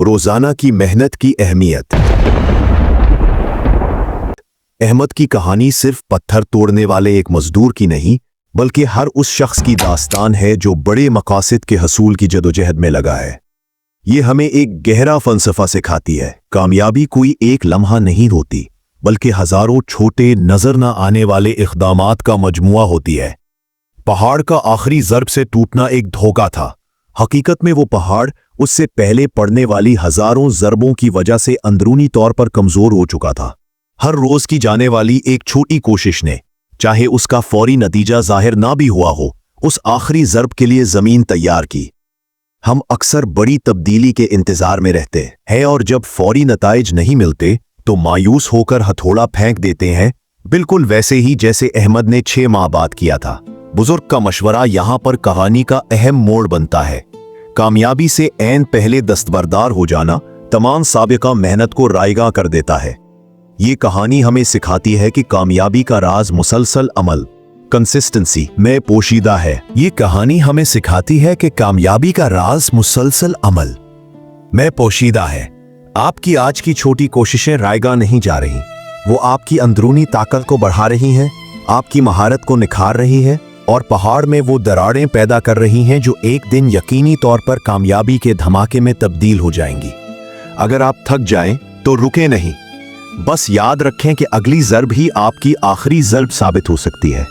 रोजाना की मेहनत की अहमियत। अहमद की कहानी सिर्फ पत्थर तोड़ने वाले एक मजदूर की नहीं, बल्कि हर उस शख्स की दास्तान है जो बड़े मकासद के हसूल की जदोजहद में लगा है। ये हमें एक गहरा फलसफा सिखाती है। कामयाबी कोई एक लम्हा नहीं होती, बल्कि हजारों छोटे नजर न आने वाले इक़दामात का मजमुआ होती है। पहाड़ का आखिरी ज़र्ब से टूटना एक धोखा था। हकीकत में वो पहाड़ उससे पहले पड़ने वाली हजारों ज़रबों की वजह से अंदरूनी तौर पर कमजोर हो चुका था। हर रोज की जाने वाली एक छोटी कोशिश ने, चाहे उसका फौरी नतीजा जाहिर ना भी हुआ हो, उस आखिरी ज़र्ब के लिए जमीन तैयार की। हम अक्सर बड़ी तब्दीली के इंतजार में रहते हैं और जब फौरी नताइज नहीं मिलते तो मायूस होकर हथौड़ा फेंक देते हैं, बिल्कुल वैसे ही जैसे अहमद ने 6 माह बाद किया था। बुजुर्ग का मशवरा यहाँ पर कहानी का अहम मोड़ बनता है। कामयाबी से ऐन पहले दस्तबरदार हो जाना तमाम साबिका मेहनत को रायगा कर देता है। ये कहानी हमें सिखाती है कि कामयाबी का राज मुसलसल अमल, कंसिस्टेंसी में पोशीदा है। ये कहानी हमें सिखाती है कि कामयाबी का राज मुसलसल अमल में पोशीदा है। आपकी आज की छोटी कोशिशें रायगा नहीं जा रही, वो आपकी अंदरूनी ताकत को बढ़ा रही हैं, आपकी महारत को निखार रही है और पहाड़ में वो दरारें पैदा कर रही हैं जो एक दिन यकीनी तौर पर कामयाबी के धमाके में तब्दील हो जाएंगी। अगर आप थक जाएं तो रुके नहीं, बस याद रखें कि अगली ज़र्ब ही आपकी आखिरी ज़र्ब साबित हो सकती है।